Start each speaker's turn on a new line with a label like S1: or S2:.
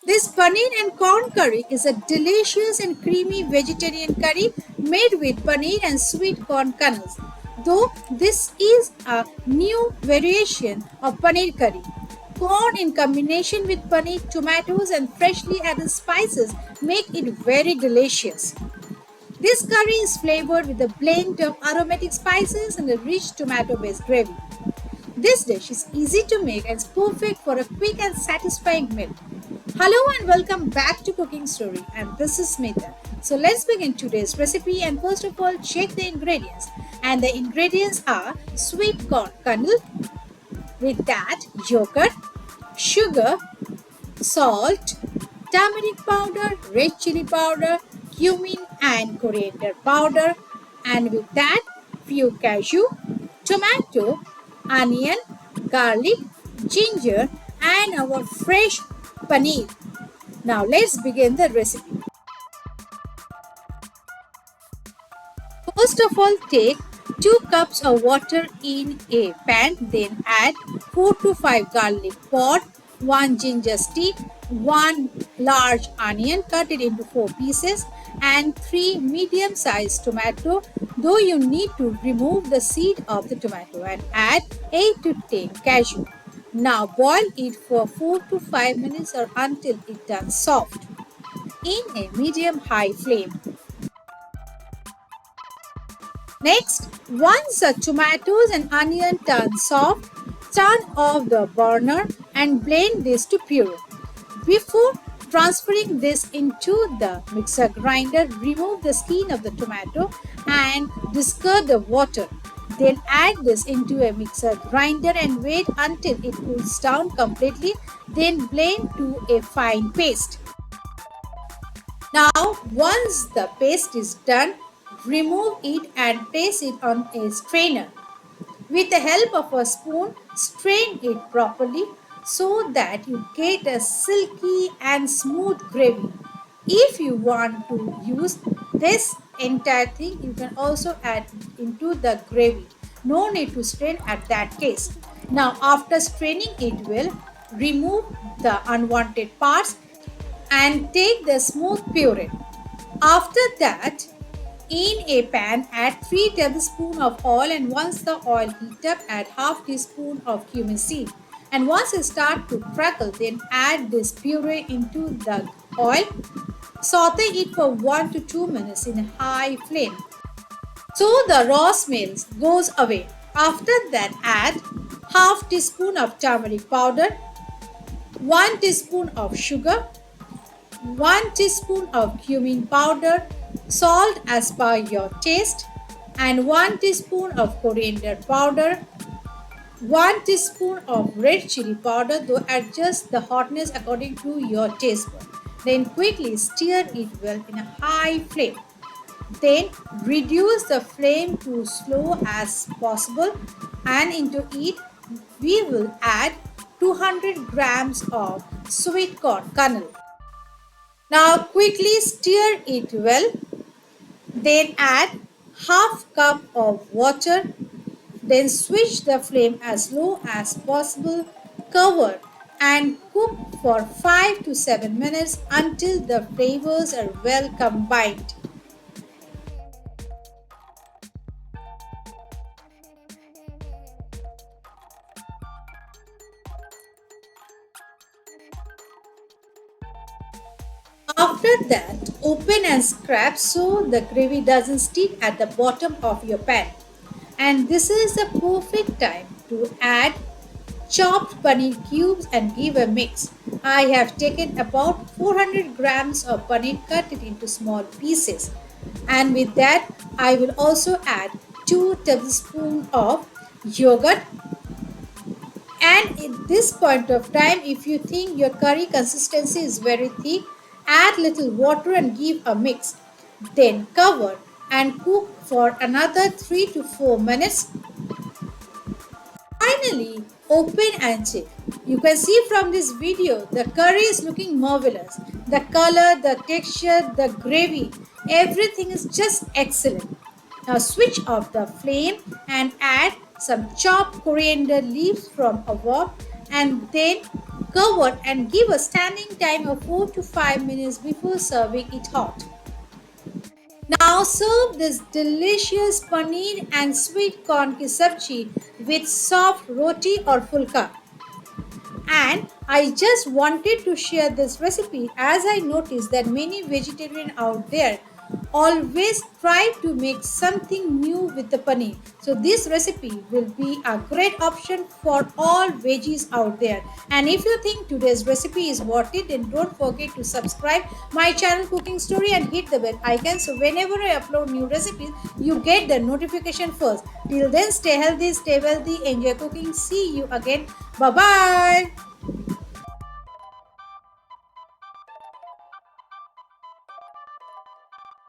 S1: This paneer and corn curry is a delicious and creamy vegetarian curry made with paneer and sweet corn kernels. Though this is a new variation of paneer curry. Corn in combination with paneer, tomatoes and freshly added spices make it very delicious. This curry is flavored with a blend of aromatic spices and a rich tomato-based gravy. This dish is easy to make and is perfect for a quick and satisfying meal. Hello and welcome back to Cooking Story, and this is Smita. So let's begin today's recipe, and first of all check the ingredients. And the ingredients are sweet corn kernel, with that yogurt, sugar, salt, turmeric powder, red chili powder, cumin and coriander powder, and with that few cashew, tomato, onion, garlic, ginger and our fresh paneer. Now let's begin the recipe. First of all, take 2 cups of water in a pan, then add 4 to 5 garlic pod, 1 ginger stick, 1 large onion, cut it into 4 pieces, and 3 medium-sized tomato, though you need to remove the seed of the tomato, and add 8 to 10 cashew. Now boil it for 4 to 5 minutes or until it turns soft in a medium-high flame. Next, once the tomatoes and onion turn soft, turn off the burner and blend this to puree. Before transferring this into the mixer grinder, remove the skin of the tomato and discard the water. Then add this into a mixer grinder and wait until it cools down completely. Then blend to a fine paste. Now, once the paste is done, remove it and place it on a strainer. With the help of a spoon, strain it properly so that you get a silky and smooth gravy. If you want to use this entire thing, you can also add into the gravy. No need to strain at that case. Now, after straining it well, remove the unwanted parts and take the smooth puree. After that, in a pan, add 3 tablespoons of oil, and once the oil heats up, add half teaspoon of cumin seed. And once it starts to crackle, then add this puree into the oil. Saute it for 1 to 2 minutes in a high flame so the raw smell goes away. After that, add half teaspoon of turmeric powder, 1 teaspoon of sugar, 1 teaspoon of cumin powder, salt as per your taste, and 1 teaspoon of coriander powder, 1 teaspoon of red chili powder, though adjust the hotness according to your taste bud. Then quickly stir it well in a high flame. Then reduce the flame to slow as possible, and into it we will add 200 grams of sweet corn kernel. Now quickly stir it well. Then add half cup of water. Then switch the flame as low as possible. Cover and cook for 5 to 7 minutes until the flavors are well combined. After that, open and scrape so the gravy doesn't stick at the bottom of your pan. And this is the perfect time to add chopped paneer cubes and give a mix. I have taken about 400 grams of paneer, cut it into small pieces. And with that, I will also add 2 tablespoons of yogurt. And at this point of time, if you think your curry consistency is very thick, add little water and give a mix. Then cover and cook for another 3 to 4 minutes. Finally, open and check. You can see from this video the curry is looking marvelous. The color, the texture, the gravy, everything is just excellent. Now switch off the flame and add some chopped coriander leaves from above, and then Cover and give a standing time of 4 to 5 minutes before serving it hot. Now serve this delicious paneer and sweet corn ki sabji with soft roti or fulka. And I just wanted to share this recipe as I noticed that many vegetarians out there always try to make something new with the paneer. So this recipe will be a great option for all veggies out there. And if you think today's recipe is worth it, then don't forget to subscribe my channel Cooking Story and hit the bell icon so whenever I upload new recipes, you get the notification first. Till then, stay healthy, stay wealthy, enjoy cooking. See you again. Bye bye.